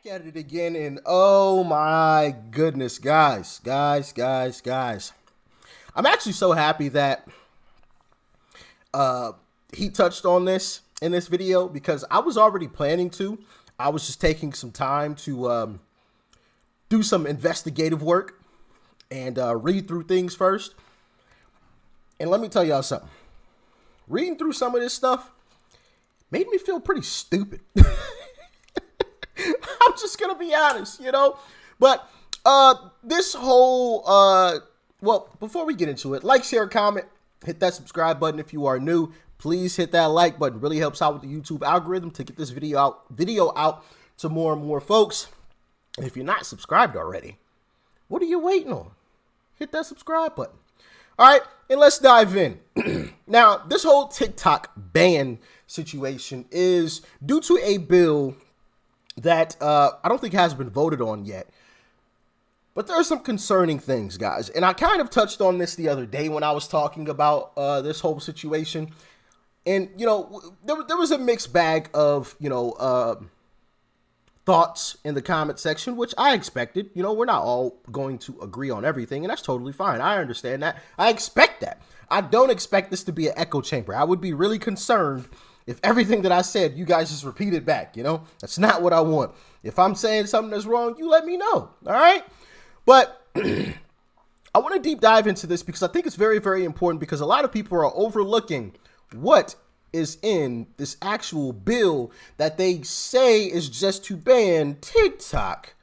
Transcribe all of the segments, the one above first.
At it again, and oh my goodness, guys. I'm actually so happy that he touched on this in this video because I was already planning to. I was just taking some time to do some investigative work and read through things first. And let me tell y'all something. Reading through some of this stuff made me feel pretty stupid. I'm just gonna be honest, you know. But this whole well, before we get into it, like, share, comment, hit that subscribe button if you are new. Please hit that like button. Really helps out with the YouTube algorithm to get this video out to more and more folks. And if you're not subscribed already, what are you waiting on? Hit that subscribe button. All right, and let's dive in. Now, this whole TikTok ban situation is due to a bill that I don't think has been voted on yet. But there are some concerning things, guys. And I kind of touched on this the other day when I was talking about this whole situation. And, you know, there was a mixed bag of, you know, thoughts in the comment section, which I expected. You know, we're not all going to agree on everything, and that's totally fine. I understand that. I expect that. I don't expect this to be an echo chamber. I would be really concerned if everything that I said, you guys just repeated back, you know? That's not what I want. If I'm saying something that's wrong, you let me know, all right? But I want to deep dive into this because I think it's very, very important because a lot of people are overlooking what is in this actual bill that they say is just to ban TikTok.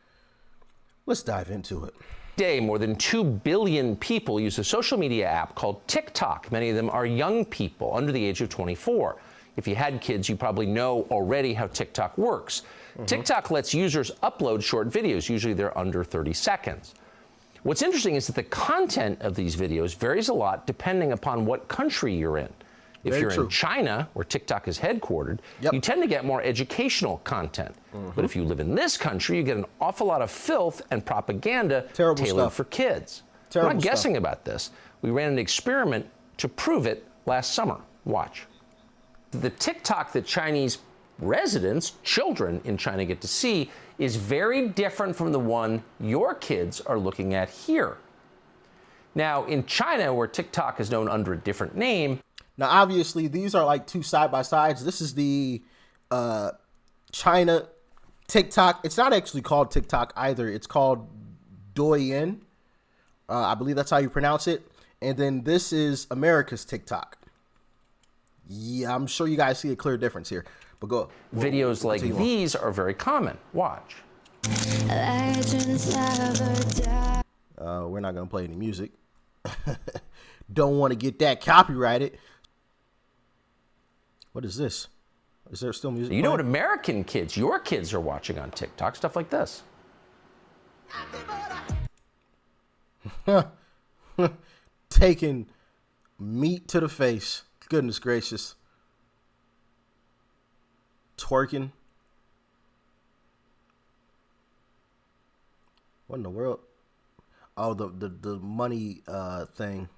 Let's dive into it. Today, more than 2 billion people use a social media app called TikTok. Many of them are young people under the age of 24. If you had kids, you probably know already how TikTok works. TikTok lets users upload short videos. Usually they're under 30 seconds. What's interesting is that the content of these videos varies a lot depending upon what country you're in. If you're in China, where TikTok is headquartered, you tend to get more educational content. But if you live in this country, you get an awful lot of filth and propaganda tailored for kids. I'm not guessing about this. We ran an experiment to prove it last summer. Watch. The TikTok that Chinese residents, children in China, get to see is very different from the one your kids are looking at here. Now, in China, where TikTok is known under a different name. Now, obviously, these are like two side-by-sides. This is the China TikTok. It's not actually called TikTok either. It's called Douyin. I believe that's how you pronounce it. And then this is America's TikTok. Yeah, I'm sure you guys see a clear difference here. But go. Videos like these are very common. Watch. We're not going to play any music. Don't want to get that copyrighted. What is this? Is there still music? You know what American kids, your kids, are watching on TikTok? Stuff like this. Taking meat to the face. Goodness gracious. Twerking. What in the world? Oh, the money thing.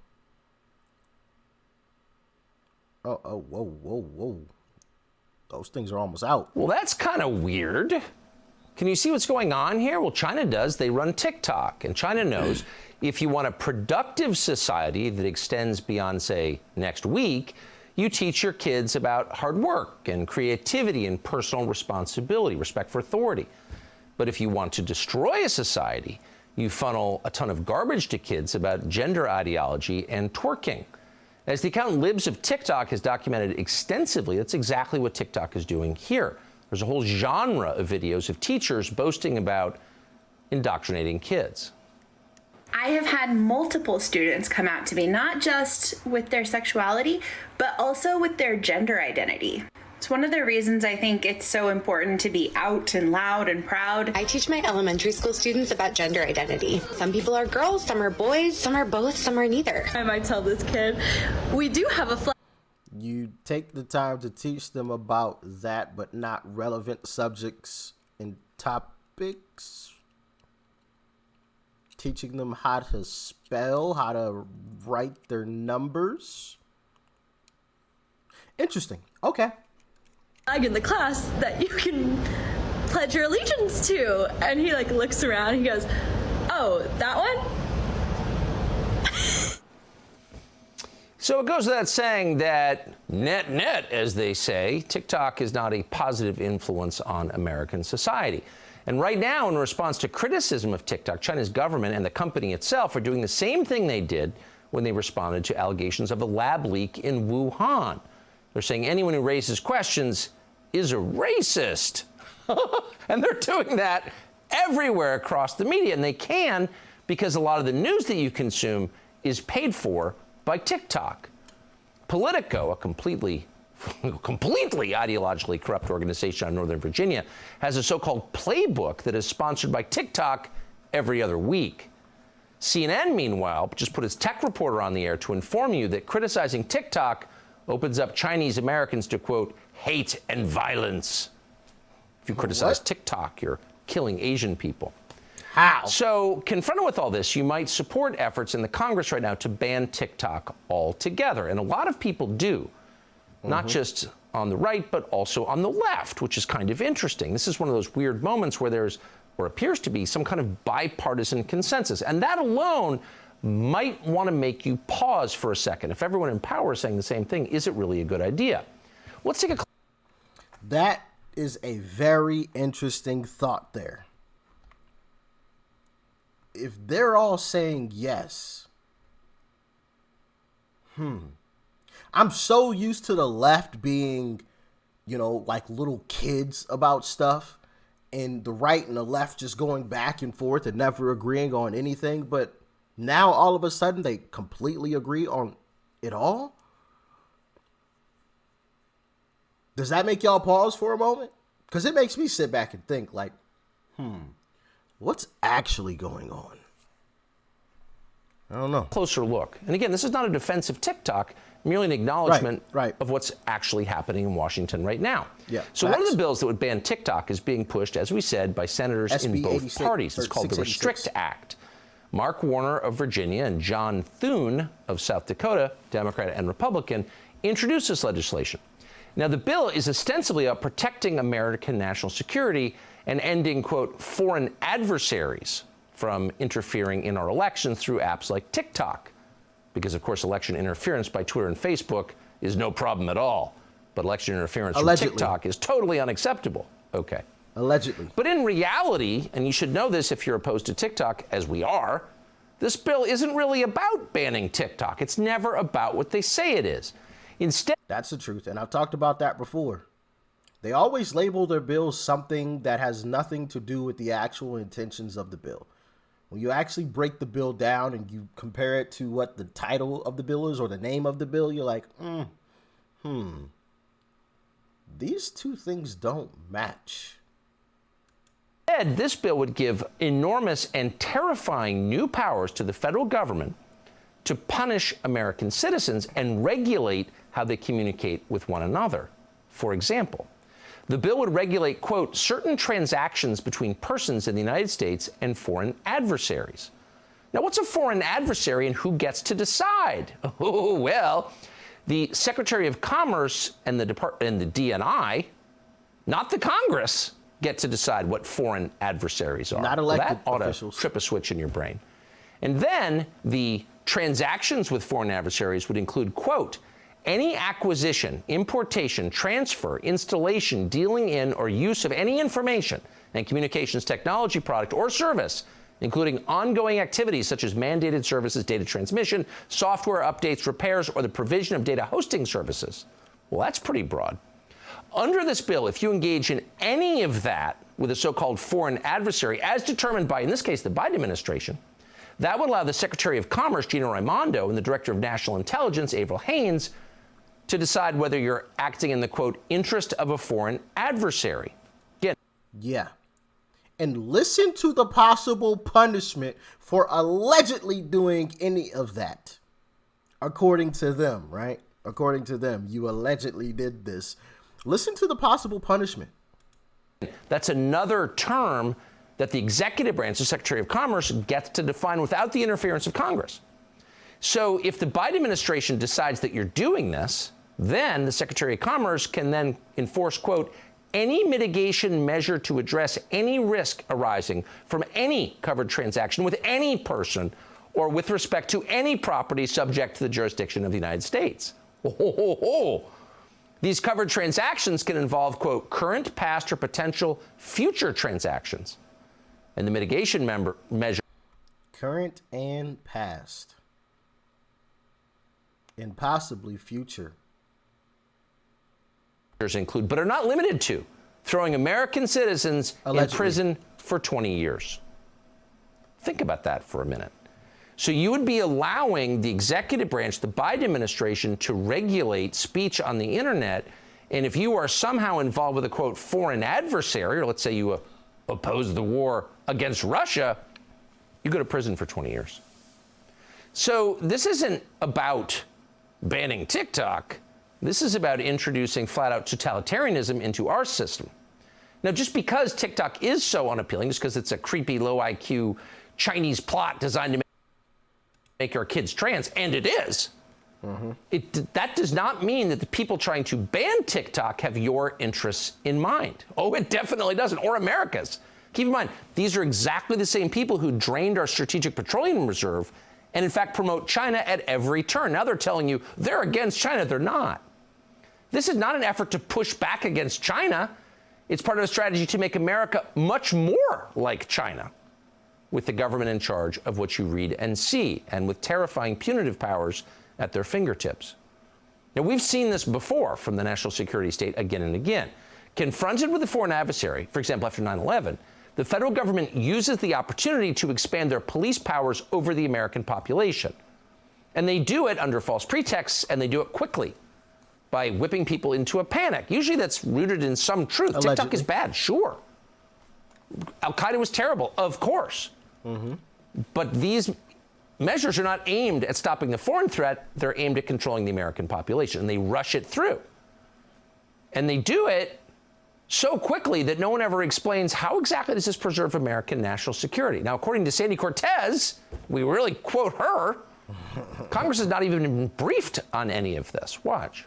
Oh, whoa. Those things are almost out. Well, that's kind of weird. Can you see what's going on here? Well, China does. They run TikTok, and China knows if you want a productive society that extends beyond, say, next week, you teach your kids about hard work and creativity and personal responsibility, respect for authority. But if you want to destroy a society, you funnel a ton of garbage to kids about gender ideology and twerking. As the account Libs of TikTok has documented extensively, that's exactly what TikTok is doing here. There's a whole genre of videos of teachers boasting about indoctrinating kids. I have had multiple students come out to me, not just with their sexuality, but also with their gender identity. It's one of the reasons I think it's so important to be out and loud and proud. I teach my elementary school students about gender identity. Some people are girls, some are boys, some are both, some are neither. I might tell this kid, we do have a flag. You take the time to teach them about that, but not relevant subjects and topics. Teaching them how to spell, how to write their numbers. Interesting. Okay. In the class that you can pledge your allegiance to? And he like looks around and he goes, oh, that one? So it goes without saying that net, as they say, TikTok is not a positive influence on American society. And right now, in response to criticism of TikTok, China's government and the company itself are doing the same thing they did when they responded to allegations of a lab leak in Wuhan. They're saying anyone who raises questions is a racist. And they're doing that everywhere across the media. And they can because a lot of the news that you consume is paid for by TikTok. Politico, a completely ideologically corrupt organization out of Northern Virginia, has a so-called playbook that is sponsored by TikTok every other week. CNN, meanwhile, just put its tech reporter on the air to inform you that criticizing TikTok opens up Chinese Americans to, quote, hate and violence. If you criticize TikTok, you're killing Asian people. How? So, confronted with all this, you might support efforts in the Congress right now to ban TikTok altogether. And a lot of people do, not just on the right, but also on the left, which is kind of interesting. This is one of those weird moments where there's, or appears to be, some kind of bipartisan consensus. And that alone might want to make you pause for a second. If everyone in power is saying the same thing, is it really a good idea? Let's take a... That is a very interesting thought there. If they're all saying yes, I'm so used to the left being, you know, like little kids about stuff, and the right and the left just going back and forth and never agreeing on anything. But now all of a sudden they completely agree on it all. Does that make y'all pause for a moment? Because it makes me sit back and think like, what's actually going on? I don't know. Closer look. And again, this is not a defense of TikTok, merely an acknowledgement Right. of what's actually happening in Washington right now. Yeah, so one of facts. the bills that would ban TikTok is being pushed, as we said, by senators in SB both 86, parties. It's called the 686. Restrict Act. Mark Warner of Virginia and John Thune of South Dakota, Democrat and Republican, introduced this legislation. Now, the bill is ostensibly about protecting American national security and ending, quote, foreign adversaries from interfering in our elections through apps like TikTok. Because, of course, election interference by Twitter and Facebook is no problem at all. But election interference from TikTok is totally unacceptable. Okay. Allegedly. But in reality, and you should know this if you're opposed to TikTok, as we are, this bill isn't really about banning TikTok. It's never about what they say it is. Instead, That's the truth, and I've talked about that before. They always label their bills something that has nothing to do with the actual intentions of the bill. When you actually break the bill down and you compare it to what the title of the bill is or the name of the bill, you're like, these two things don't match. instead, this bill would give enormous and terrifying new powers to the federal government to punish American citizens and regulate how they communicate with one another. For example, the bill would regulate, quote, certain transactions between persons in the United States and foreign adversaries. Now, what's a foreign adversary and who gets to decide? Oh, well, the Secretary of Commerce and the DNI, not the Congress, get to decide what foreign adversaries are. Not elected that ought officials. to trip a switch in your brain. And then the transactions with foreign adversaries would include, quote, any acquisition, importation, transfer, installation, dealing in, or use of any information and communications technology product or service, including ongoing activities such as mandated services, data transmission, software updates, repairs, or the provision of data hosting services. Well, that's pretty broad. Under this bill, if you engage in any of that with a so-called foreign adversary, as determined by, in this case, the Biden administration, that would allow the Secretary of Commerce, Gina Raimondo, and the Director of National Intelligence, Avril Haines, to decide whether you're acting in the, quote, interest of a foreign adversary. Again, Yeah. And listen to the possible punishment for allegedly doing any of that. According to them, right? According to them, you allegedly did this. Listen to the possible punishment. that's another term that the executive branch, the Secretary of Commerce, gets to define without the interference of Congress. So if the Biden administration decides that you're doing this, then the Secretary of Commerce can then enforce, quote, any mitigation measure to address any risk arising from any covered transaction with any person or with respect to any property subject to the jurisdiction of the United States. These covered transactions can involve, quote, current, past, or potential future transactions. And the mitigation measure. Current and past. And possibly future. Include, but are not limited to, throwing American citizens allegedly in prison for 20 years. Think about that for a minute. So you would be allowing the executive branch, the Biden administration, to regulate speech on the internet. And if you are somehow involved with a, quote, foreign adversary, or let's say you oppose the war against Russia, you go to prison for 20 years. So this isn't about banning TikTok. This is about introducing flat-out totalitarianism into our system. Now, just because TikTok is so unappealing, just because it's a creepy, low-IQ Chinese plot designed to make our kids trans, and it is, that does not mean that the people trying to ban TikTok have your interests in mind. Oh, it definitely doesn't, or America's. Keep in mind, these are exactly the same people who drained our strategic petroleum reserve and, in fact, promote China at every turn. Now they're telling you they're against China. They're not. This is not an effort to push back against China. It's part of a strategy to make America much more like China, with the government in charge of what you read and see, and with terrifying punitive powers at their fingertips. Now, we've seen this before from the national security state again and again. Confronted with a foreign adversary, for example, after 9/11, the federal government uses the opportunity to expand their police powers over the American population. And they do it under false pretexts, and they do it quickly by whipping people into a panic. Usually that's rooted in some truth. Allegedly. TikTok is bad, sure. Al-Qaeda was terrible, of course. But these measures are not aimed at stopping the foreign threat. They're aimed at controlling the American population, and they rush it through. And they do it so quickly that no one ever explains how exactly does this preserve American national security. Now, according to Sandy Cortez, we really quote her, Congress has not even been briefed on any of this. Watch.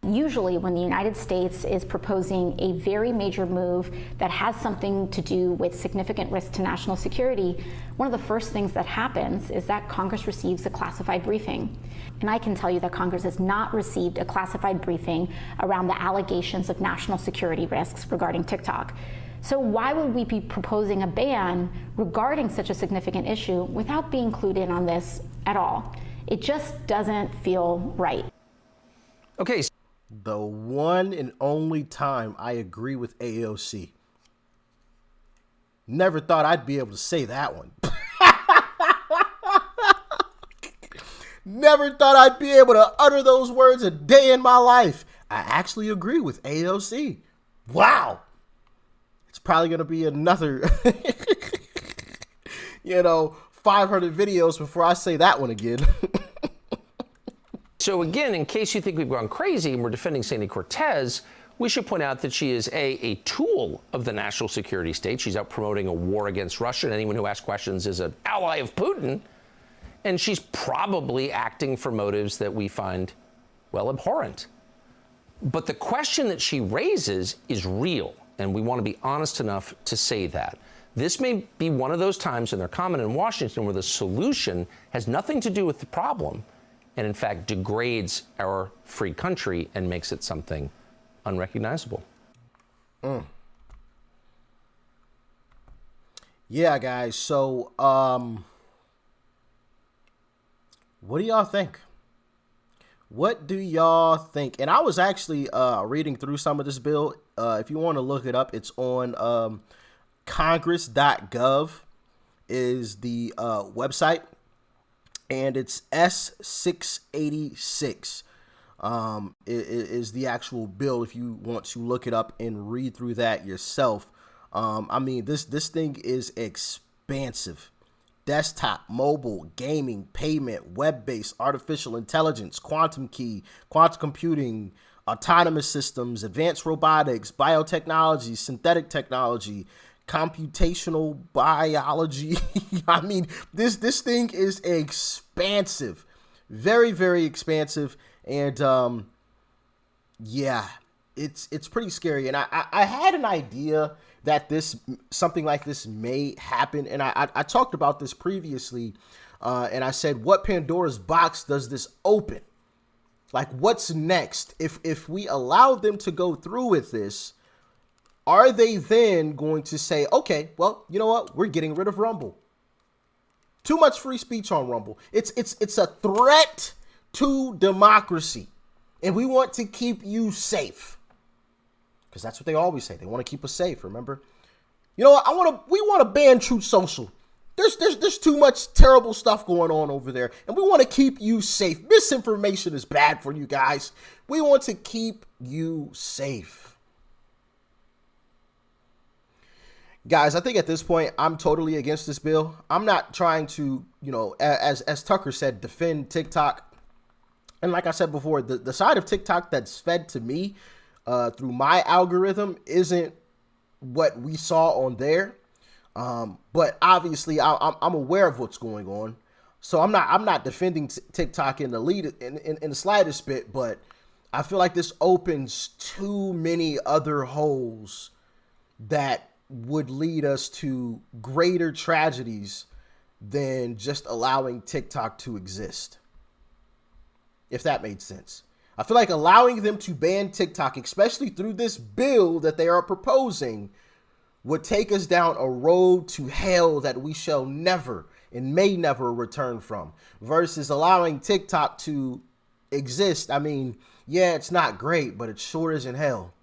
Usually when the United States is proposing a very major move that has something to do with significant risk to national security, one of the first things that happens is that Congress receives a classified briefing. And I can tell you that Congress has not received a classified briefing around the allegations of national security risks regarding TikTok. So why would we be proposing a ban regarding such a significant issue without being clued in on this at all? It just doesn't feel right. Okay. The one and only time I agree with AOC. Never thought I'd be able to say that one. Never thought I'd be able to utter those words a day in my life. I actually agree with AOC. Wow. It's probably going to be another, 500 videos before I say that one again. So again, in case you think we've gone crazy and we're defending Sandy Cortez, we should point out that she is a tool of the national security state. She's out promoting a war against Russia, and anyone who asks questions is an ally of Putin. And she's probably acting for motives that we find, well, abhorrent. But the question that she raises is real, and we want to be honest enough to say that. This may be one of those times, and they're common in Washington, where the solution has nothing to do with the problem, and in fact degrades our free country and makes it something unrecognizable. Yeah, guys. So, what do y'all think? What do y'all think? And I was actually reading through some of this bill. If you want to look it up, it's on congress.gov is the website. And it's S686 is the actual bill if you want to look it up and read through that yourself. I mean, this thing is expansive. Desktop, mobile, gaming, payment, web-based, artificial intelligence, quantum key, quantum computing, autonomous systems, advanced robotics, biotechnology, synthetic technology, computational biology. I mean, this thing is expansive, very, very expansive. And yeah, it's pretty scary. And I had an idea that something like this may happen. And I talked about this previously. And I said, what Pandora's box does this open? Like, what's next? If we allow them to go through with this, are they then going to say, okay, well, you know what? We're getting rid of Rumble. Too much free speech on Rumble. It's a threat to democracy. And we want to keep you safe. Because that's what they always say. They want to keep us safe, remember? You know what? We want to ban Truth Social. There's too much terrible stuff going on over there, and we want to keep you safe. Misinformation is bad for you guys. We want to keep you safe. Guys, I think at this point, I'm totally against this bill. I'm not trying to, as Tucker said, defend TikTok. And like I said before, the side of TikTok that's fed to me through my algorithm isn't what we saw on there. But obviously I'm aware of what's going on. So I'm not defending TikTok in the slightest bit, but I feel like this opens too many other holes that would lead us to greater tragedies than just allowing TikTok to exist. If that made sense. I feel like allowing them to ban TikTok, especially through this bill that they are proposing, would take us down a road to hell that we shall never and may never return from, versus allowing TikTok to exist. I mean, yeah, it's not great, but it sure isn't hell.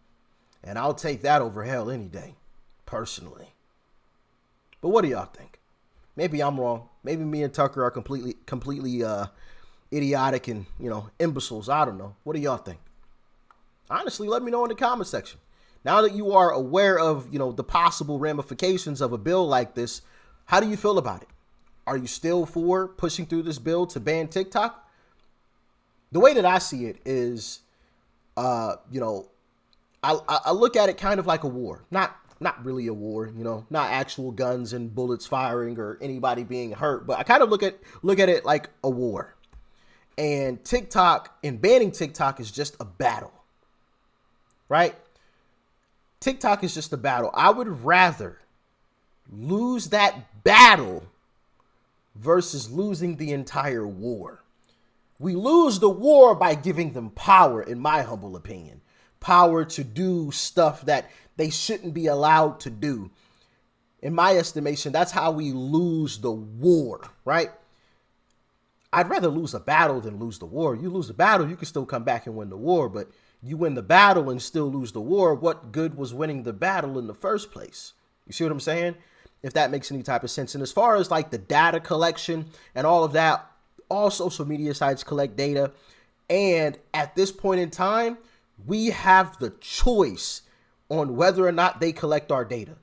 And I'll take that over hell any day, personally. But what do y'all think? Maybe I'm wrong. Maybe me and Tucker are completely idiotic and, imbeciles. I don't know. What do y'all think? Honestly, let me know in the comment section. Now that you are aware of, the possible ramifications of a bill like this, how do you feel about it? Are you still for pushing through this bill to ban TikTok? The way that I see it is, I look at it kind of like a war. Not really a war, not actual guns and bullets firing or anybody being hurt, but I kind of look at it like a war. And TikTok and banning TikTok is just a battle, right? TikTok is just a battle. I would rather lose that battle versus losing the entire war. We lose the war by giving them power, in my humble opinion. Power to do stuff that they shouldn't be allowed to do. In my estimation, that's how we lose the war, right? I'd rather lose a battle than lose the war. You lose the battle, you can still come back and win the war, but you win the battle and still lose the war. What good was winning the battle in the first place? You see what I'm saying? If that makes any type of sense. And as far as like the data collection and all of that, all social media sites collect data. And at this point in time, we have the choice on whether or not they collect our data.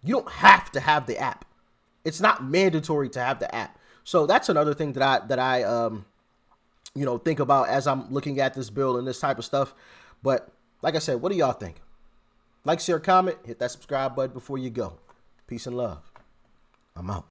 You don't have to have the app. It's not mandatory to have the app. So that's another thing that I think about as I'm looking at this bill and this type of stuff. But like I said, what do y'all think? Like, share, comment, hit that subscribe button before you go. Peace and love. I'm out.